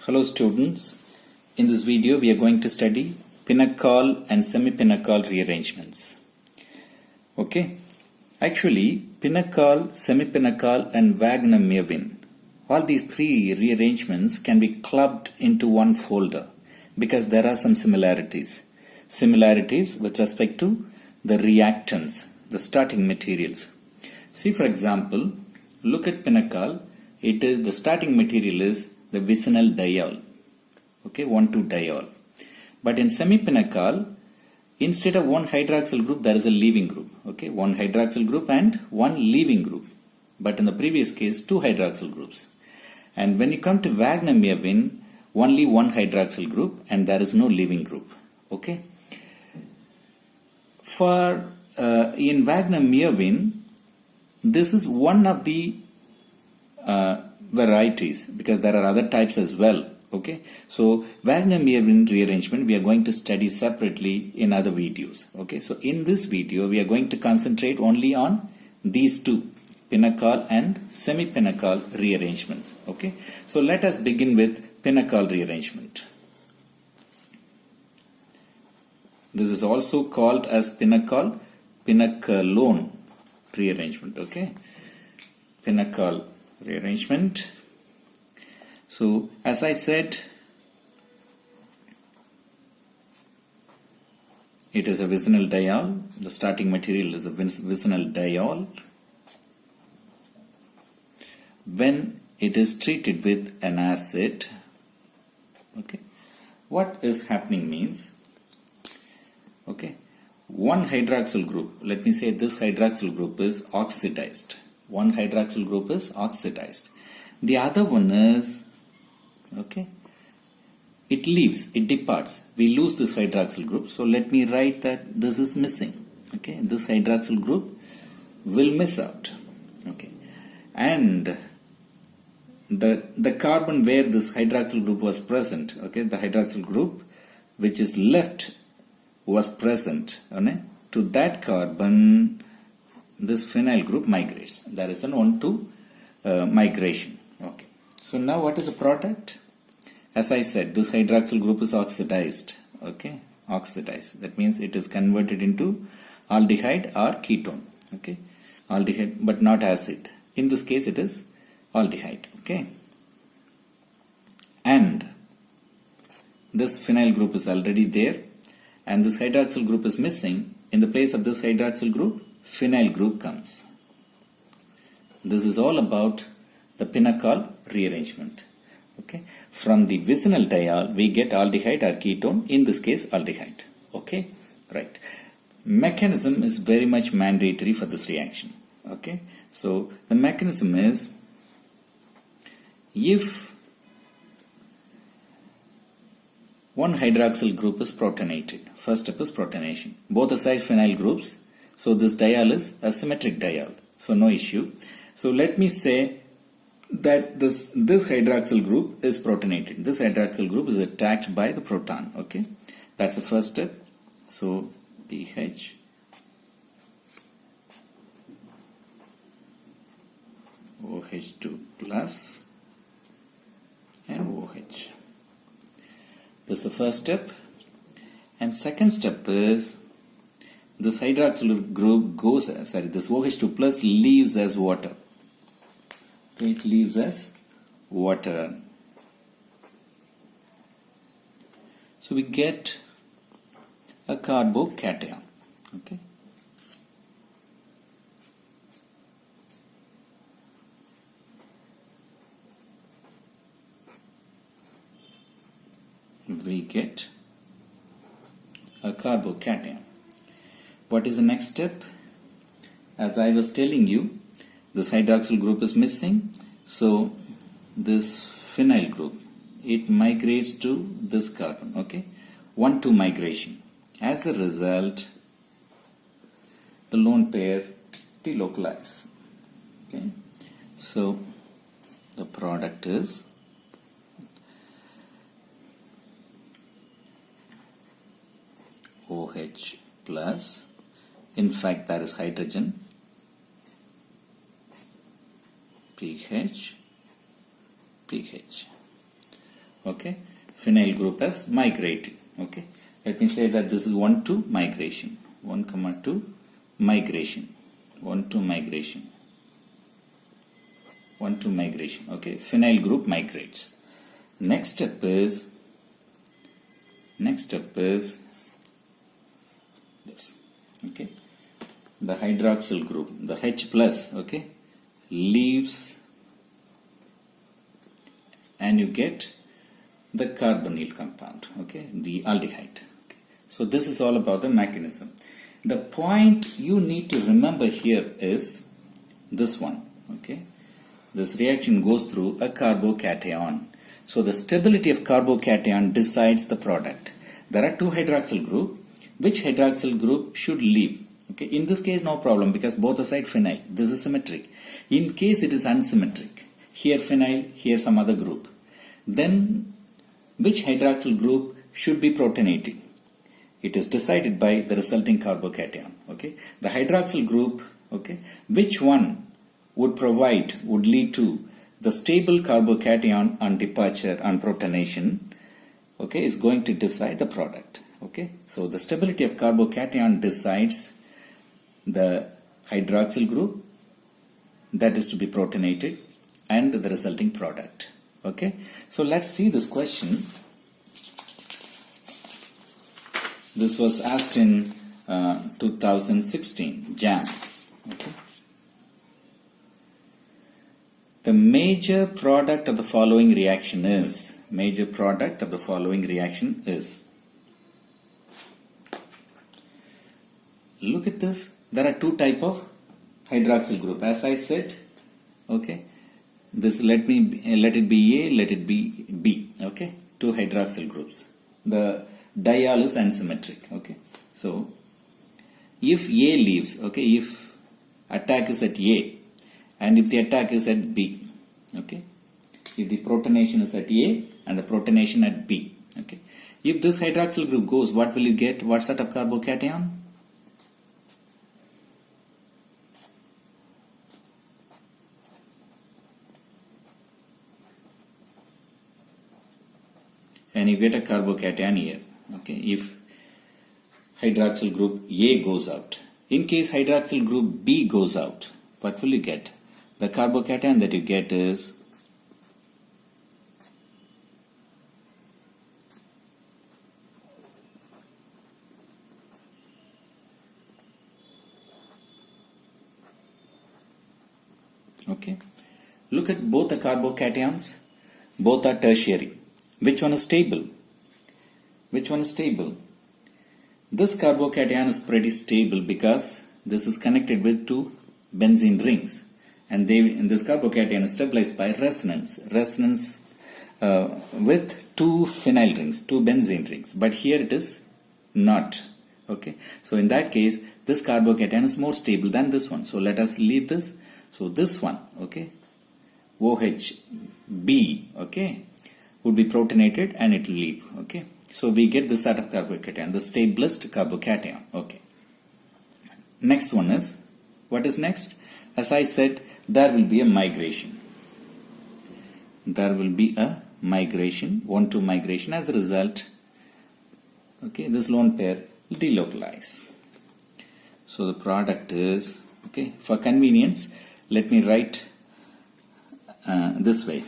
Hello students, in this video we are going to study pinnacle and semi-pinnacle rearrangements. Okay, actually pinnacle, semi-pinnacle and Wagner-Merwin, all these three rearrangements can be clubbed into one folder because there are some similarities. Similarities with respect to the reactants, the starting materials. See, for example, look at pinnacle. It is the starting material is the vicinal diol, okay, 1,2-diol. But in semi-pinnacle, instead of one hydroxyl group, there is a leaving group, okay, one hydroxyl group and one leaving group. But in the previous case, two hydroxyl groups. And when you come to Wagner-Merwin, only one hydroxyl group and there is no leaving group, okay. For in Wagner-Merwin, this is one of the varieties because there are other types as well. Okay, so Wagner-Merwin rearrangement we are going to study separately in other videos. Okay, so in this video we are going to concentrate only on these two, pinnacle and semi-pinnacle rearrangements. Okay, so let us begin with pinnacle rearrangement. This is also called as pinnacle, pinnacleone rearrangement. Okay, pinnacle rearrangement. So as I said, it is a vicinal diol. The starting material is a vicinal diol. When it is treated with an acid, okay, what is happening means, okay, one hydroxyl group, let me say this hydroxyl group is oxidized. One hydroxyl group is oxidized. The other one is, okay, it leaves, it departs. We lose this hydroxyl group. So let me write that this is missing. Okay, this hydroxyl group will miss out. Okay, and the carbon where this hydroxyl group was present, okay, the hydroxyl group which is left was present, okay, to that carbon this phenyl group migrates. There is an 1,2 migration. Okay. So now what is the product? As I said, this hydroxyl group is oxidized. Okay, oxidized. That means it is converted into aldehyde or ketone. Okay, aldehyde but not acid. In this case, it is aldehyde. Okay, and this phenyl group is already there, and this hydroxyl group is missing. In the place of this hydroxyl group, phenyl group comes. This is all about the pinnacle rearrangement. Okay, from the vicinal diol we get aldehyde or ketone, in this case aldehyde. Okay, right. Mechanism is very much mandatory for this reaction. Okay, so the mechanism is, if one hydroxyl group is protonated, first step is protonation, both the side phenyl groups, so this diol is a symmetric diol, so no issue. So let me say that this hydroxyl group is protonated. This hydroxyl group is attacked by the proton. Okay, that's the first step. So pH, OH2 plus and OH. This is the first step. And second step is, this hydroxyl group goes, this OH2 plus leaves as water. Okay, it leaves as water. So we get a carbocation. Okay. We get a carbocation. What is the next step? As I was telling you, this hydroxyl group is missing, so this phenyl group, it migrates to this carbon. Okay, 1,2 migration. As a result, the lone pair delocalize. Okay, so the product is OH plus, in fact there is hydrogen, pH, pH. Okay, phenyl group as migrating. Okay, let me say that this is 1 to migration, 1 comma 2 migration, 1 to migration, 1 to migration. Okay, phenyl group migrates. Next step is this. Okay, the hydroxyl group, the H plus, okay, leaves, and you get the carbonyl compound, okay, the aldehyde. Okay. So this is all about the mechanism. The point you need to remember here is this one. Okay, this reaction goes through a carbocation. So the stability of carbocation decides the product. There are two hydroxyl group. Which hydroxyl group should leave? Okay, in this case no problem because both are side phenyl. This is symmetric. In case it is unsymmetric, here phenyl, here some other group, then which hydroxyl group should be protonated? It is decided by the resulting carbocation. Okay, the hydroxyl group, okay, which one would lead to the stable carbocation on departure on protonation, okay, is going to decide the product. Okay, so the stability of carbocation decides the hydroxyl group that is to be protonated and the resulting product. Okay, so let's see this question. This was asked in 2016 JAM. Okay. The major product of the following reaction is, look at this. There are two type of hydroxyl group. As I said, okay, this let it be A, let it be B. Okay, two hydroxyl groups. The diol is unsymmetric. Okay, so if A leaves, okay, if attack is at A and if the attack is at B, okay, if the protonation is at A and the protonation at B, okay, if this hydroxyl group goes, what will you get? What sort of carbocation? And you get a carbocation here. Okay, if hydroxyl group A goes out. In case hydroxyl group B goes out, what will you get? The carbocation that you get is okay. Look at both the carbocations. Both are tertiary. Which one is stable? Which one is stable? This carbocation is pretty stable because this is connected with two benzene rings, and this carbocation is stabilized by resonance with two phenyl rings, two benzene rings. But here it is not. Okay, so in that case, this carbocation is more stable than this one. So let us leave this. So this one, okay, OHB, okay, would be protonated and it will leave. Okay, so we get this sort of carbocation, the stablest carbocation. Okay, next one is, what is next? As I said, there will be a migration. There will be a migration, 1-2 migration. As a result, okay, this lone pair will delocalize. So the product is, okay, for convenience, let me write this way.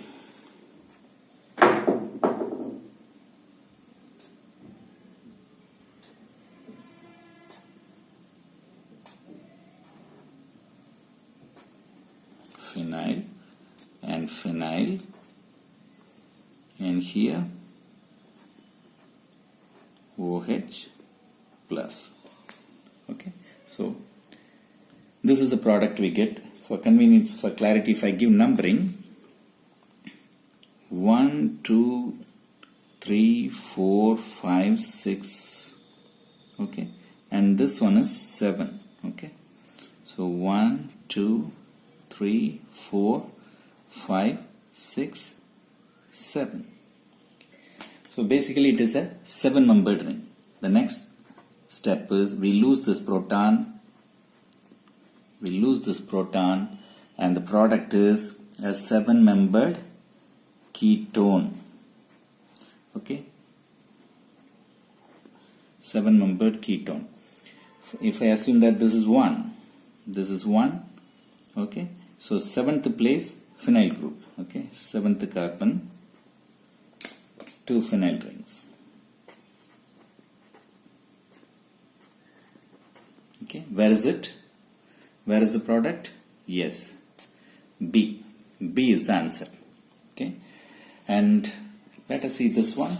Phenyl and phenyl, and here OH plus. Okay, so this is the product we get. For convenience, for clarity, if I give numbering 1, 2, 3, 4, 5, 6, okay, and this one is 7. Okay, so 1, 2, 3, 4, 5, 6, 7. So basically it is a 7-membered ring. The next step is we lose this proton, and the product is a 7-membered ketone. Okay, 7-membered ketone. If I assume that this is 1, this is 1, okay, so 7th place phenyl group, okay, 7th carbon, 2 phenyl rings. Okay, where is it? Where is the product? Yes, B. B is the answer. Okay, and let us see this one.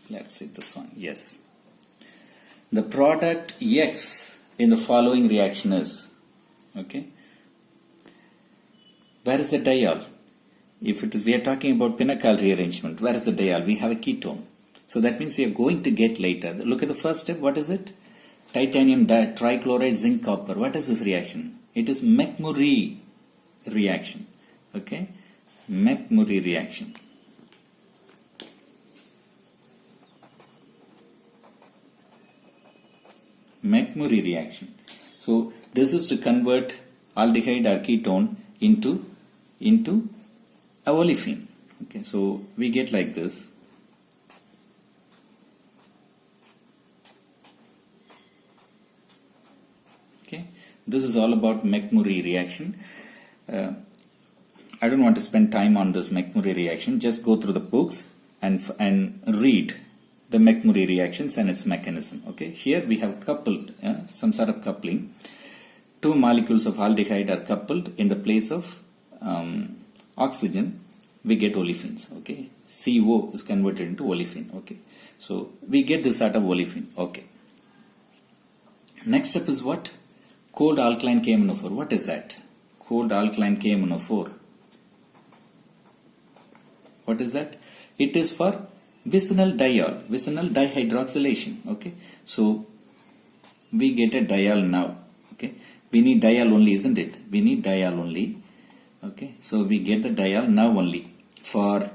Let's see this one. Yes. The product X in the following reaction is, okay, where is the diol? If it is, we are talking about pinnacle rearrangement, where is the diol? We have a ketone. So that means we are going to get later. Look at the first step. What is it? Titanium trichloride zinc copper. What is this reaction? It is McMurray reaction. Okay, McMurray reaction. McMurray reaction. So this is to convert aldehyde or ketone into a olefin. Okay, so we get like this. Okay, this is all about McMurray reaction. I don't want to spend time on this McMurray reaction. Just go through the books and read the McMurray reactions and its mechanism. Okay, here we have coupled some sort of coupling. 2 molecules of aldehyde are coupled in the place of oxygen. We get olefins. Okay, CO is converted into olefin. Okay, so we get this sort of olefin. Okay. Next step is what? Cold alkaline KMNO4. What is that? Cold alkaline KMNO4. What is that? It is for vicinal diol, vicinal dihydroxylation. Okay, so we get a diol now. Okay, we need diol only, isn't it? We need diol only. Okay, so we get the diol now only for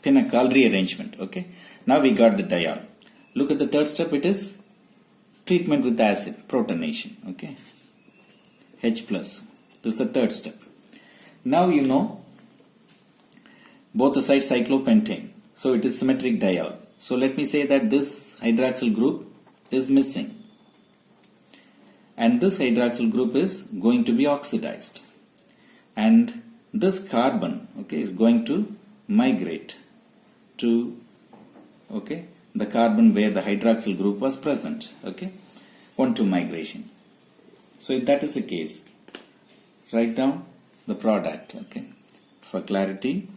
pinnacle rearrangement. Okay, now we got the diol. Look at the third step. It is treatment with acid, protonation. Okay, H plus. This is the third step. Now you know both the sides cyclopentane. So it is symmetric diol. So let me say that this hydroxyl group is missing. And this hydroxyl group is going to be oxidized. And this carbon, okay, is going to migrate to, okay, the carbon where the hydroxyl group was present. Okay, 1,2 migration. So if that is the case, write down the product. Okay, for clarity.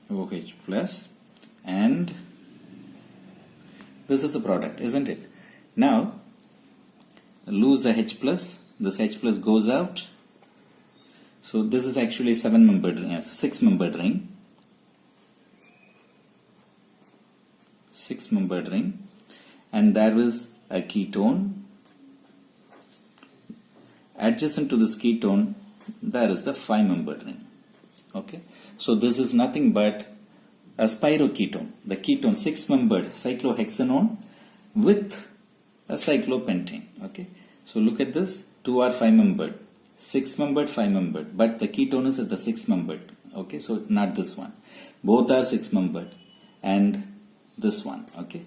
OH plus, and this is the product, isn't it? Now lose the H plus, this H plus goes out. So this is actually 7-membered ring, 6-membered ring. 6-membered ring, and there is a ketone. Adjacent to this ketone, there is the 5-membered ring. Okay, so this is nothing but a spiroketone. The ketone 6-membered cyclohexanone with a cyclopentane. Okay, so look at this. 2 are 5-membered, 6-membered, 5-membered, but the ketone is at the 6-membered. Okay, so not this one. Both are 6-membered, and this one. Okay,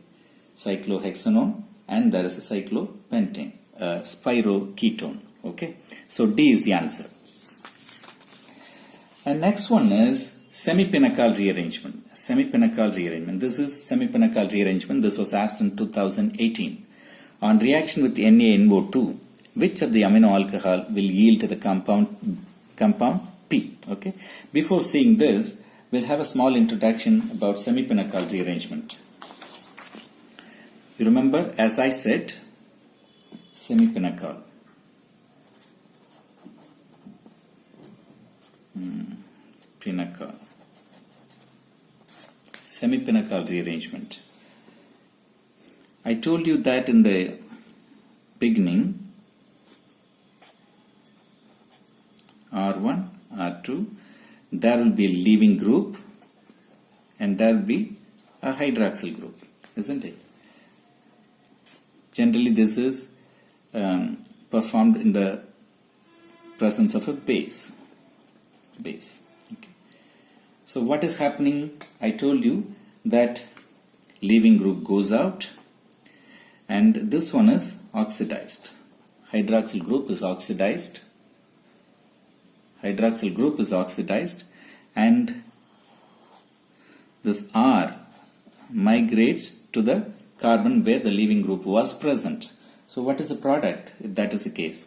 cyclohexanone, and there is a cyclopentane, spiroketone. Okay, so D is the answer. And next one is semi-pinnacle rearrangement. Semi-pinnacle rearrangement. This is semi-pinnacle rearrangement. This was asked in 2018. On reaction with NaNO2, which of the amino alcohol will yield to the compound P? Okay. Before seeing this, we'll have a small introduction about semi-pinnacle rearrangement. You remember, as I said, semi-pinnacle. Pinnacle. Semi-pinnacle rearrangement. I told you that in the beginning, 2, there will be a leaving group and there will be a hydroxyl group, isn't it? Generally this is performed in the presence of a base. Okay. So what is happening? I told you that leaving group goes out and this one is oxidized. Hydroxyl group is oxidized. Hydroxyl group is oxidized and this R migrates to the carbon where the leaving group was present. So what is the product if that is the case?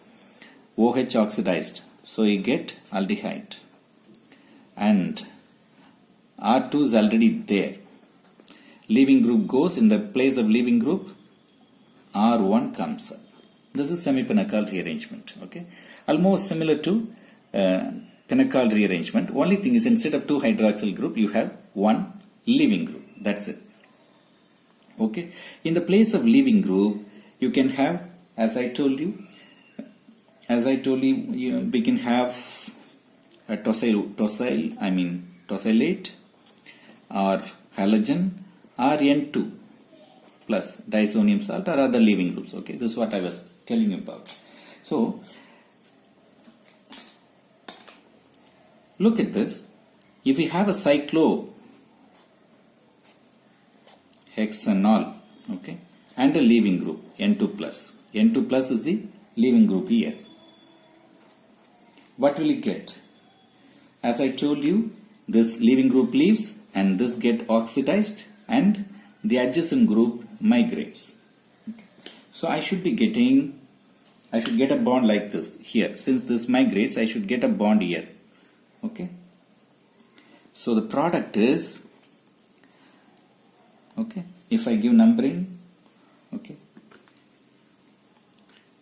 OH oxidized. So you get aldehyde. And R2 is already there. Leaving group goes, in the place of leaving group, R1 comes up. This is semi-Pinacol rearrangement. Okay, almost similar to Pinacol rearrangement. Only thing is, instead of 2 hydroxyl group, you have 1 leaving group. That's it. Okay. In the place of leaving group, you can have, as I told you, we can have a tosylate or halogen or N2 plus diazonium salt or other leaving groups. Okay, this is what I was telling you about. So look at this. If we have a cyclohexanol, okay, and a leaving group N2 plus. N2 plus is the leaving group here. What will you get? As I told you, this leaving group leaves and this get oxidized and the adjacent group migrates. Okay. So I should get a bond like this here. Since this migrates, I should get a bond here. Okay. So the product is, okay, if I give numbering, okay,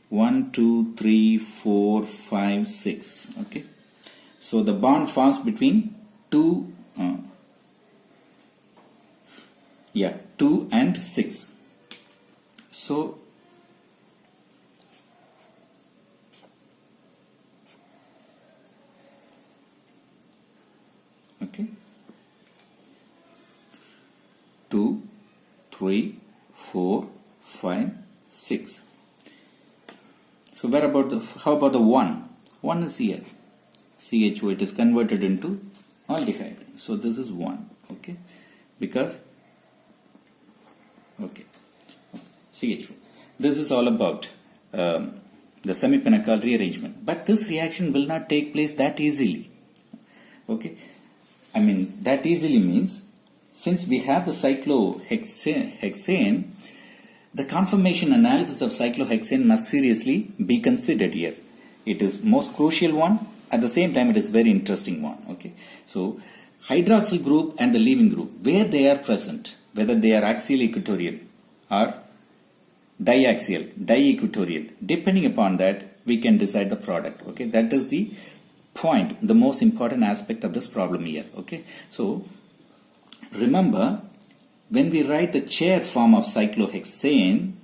1, 2, 3, 4, 5, 6. Okay. So the bond forms between 2 and 6. So okay, 2, 3, 4, 5, 6. So how about the 1? 1 is here. CHO, it is converted into aldehyde. So this is 1. Okay, because okay, CHO. This is all about the semi-Pinacol rearrangement. But this reaction will not take place that easily. Okay, I mean that easily means since we have the cyclohexane, the conformation analysis of cyclohexane must seriously be considered here. It is most crucial one. At the same time, it is very interesting one. Okay, so hydroxyl group and the leaving group, where they are present, whether they are axial equatorial or di-equatorial, depending upon that, we can decide the product. Okay, that is the point, the most important aspect of this problem here. Okay, so remember, when we write the chair form of cyclohexane,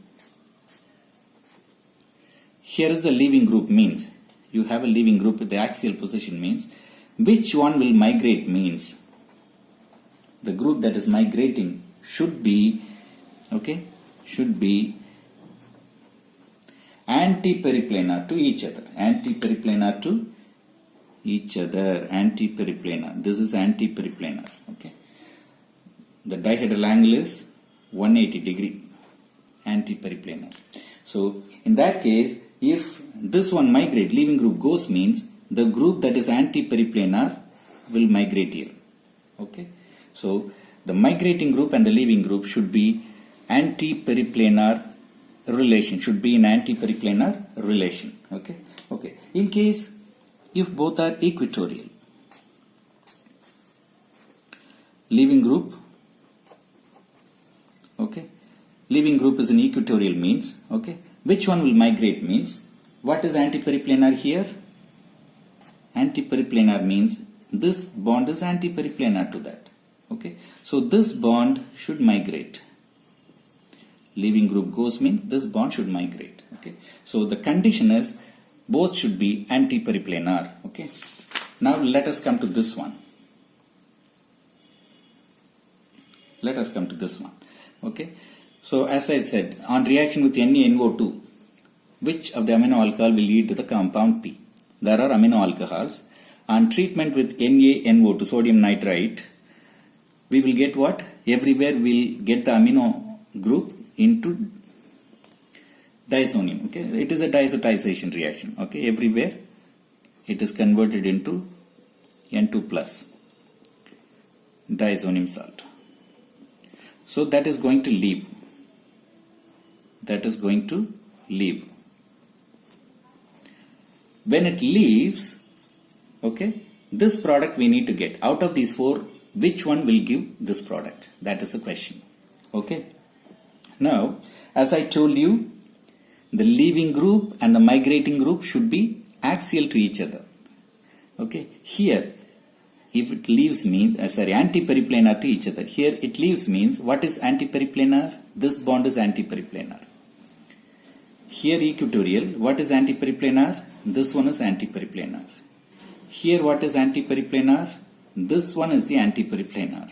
here is the leaving group means. You have a leaving group with the axial position means. Which one will migrate means the group that is migrating should be, okay, should be anti-periplanar to each other. Anti-periplanar to each other. Anti-periplanar. This is anti-periplanar. Okay. The dihedral angle is 180 degree. Anti-periplanar. So in that case, if this one migrate, leaving group goes means the group that is anti-periplanar will migrate here. Okay. So the migrating group and the leaving group should be anti-periplanar relation. Should be in anti-periplanar relation. Okay. Okay. In case if both are equatorial, leaving group, okay, leaving group is an equatorial means, okay, which one will migrate means, what is anti-periplanar here? Anti-periplanar means this bond is anti-periplanar to that, okay, so this bond should migrate. Leaving group goes means this bond should migrate, okay, so the condition is both should be anti-periplanar, okay. Now let us come to this one. Let us come to this one. Okay. So as I said, on reaction with NaNO2, which of the amino alcohol will lead to the compound P? There are amino alcohols. On treatment with NaNO2, sodium nitrite, we will get what? Everywhere we will get the amino group into diazonium. Okay, it is a diazotization reaction. Okay, everywhere it is converted into N2 plus diazonium salt. So that is going to leave. That is going to leave. When it leaves, okay, this product we need to get. Out of these four, which one will give this product? That is the question. Okay. Now, as I told you, the leaving group and the migrating group should be axial to each other. Okay. Here, if it leaves means, anti-periplanar to each other. Here it leaves means, what is anti-periplanar? This bond is anti-periplanar. Here equatorial, what is anti-periplanar? This one is anti-periplanar. Here what is anti-periplanar? This one is the anti-periplanar.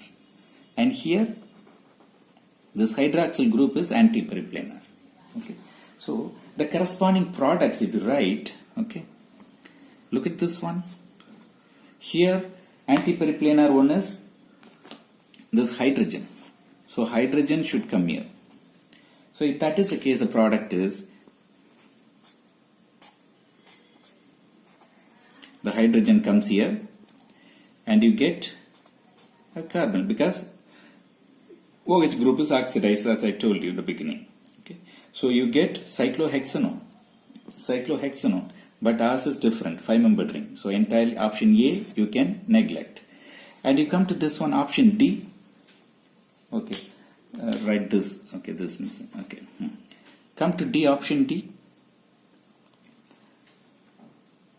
And here, this hydroxyl group is anti-periplanar. Okay. So, the corresponding products if you write, okay, look at this one. Here, anti-periplanar one is this hydrogen. So, hydrogen should come here. So, if that is the case, the product is the hydrogen comes here and you get a carbon because OH group is oxidized as I told you in the beginning. Okay. So you get cyclohexanone, but ours is different, 5-membered ring. So entirely option A you can neglect. And you come to this one, option D. Okay, write this. Okay, this missing. Okay, come to D, option D.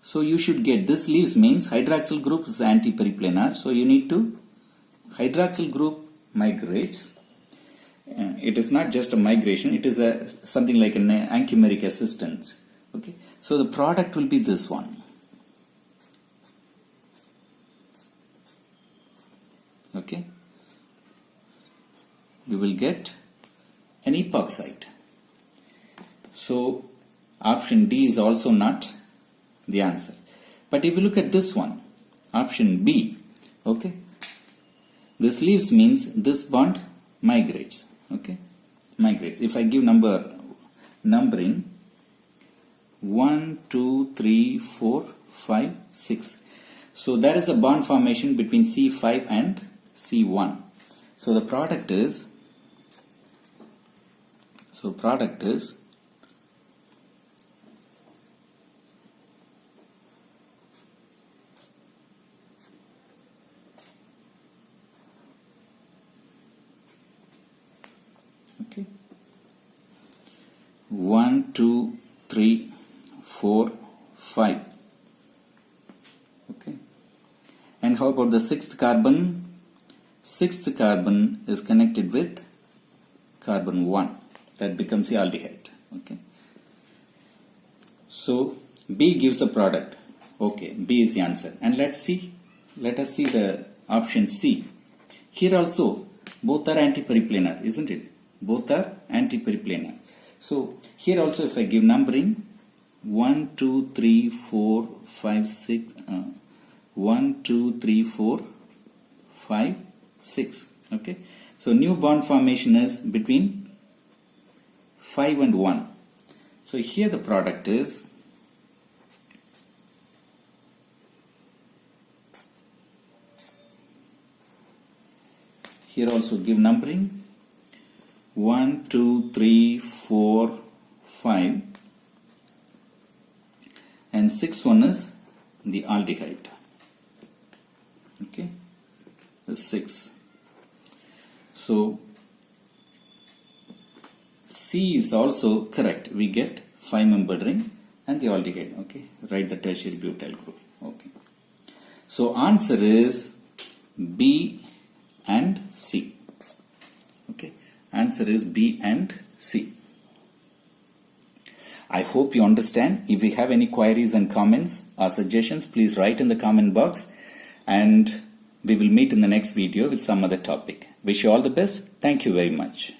So you should get, this leaves means hydroxyl group is anti-periplanar. So you need to, hydroxyl group migrates. It is not just a migration, it is a something like an anchimeric assistance. Okay. So the product will be this one. Okay. We will get an epoxide. So option D is also not the answer. But if you look at this one, option B, okay, this leaves means this bond migrates. Okay, migrates. If I give numbering 1, 2, 3, 4, 5, 6. So there is a bond formation between C5 and C1. So the product is, okay, 1, 2, 3, 4, 5. Okay. And how about the sixth carbon? Sixth carbon is connected with carbon 1. That becomes the aldehyde. Okay. So B gives a product. Okay, B is the answer. And let us see the option C. Here also both are anti-periplanar, isn't it? Both are anti-periplanar. So here also if I give numbering 1, 2, 3, 4, 5, 6, 1, 2, 3, 4, 5, 6. Okay. So new bond formation is between 5 and 1. So here the product is here also give numbering 1, 2, 3, 4, 5 and 6th one is the aldehyde. Okay, the 6. So C is also correct. We get 5-membered ring and the aldehyde. Okay, write the tertiary butyl group. Okay. So answer is B and C. Okay. Answer is B and C. I hope you understand. If you have any queries and comments or suggestions, please write in the comment box, and we will meet in the next video with some other topic. Wish you all the best. Thank you very much.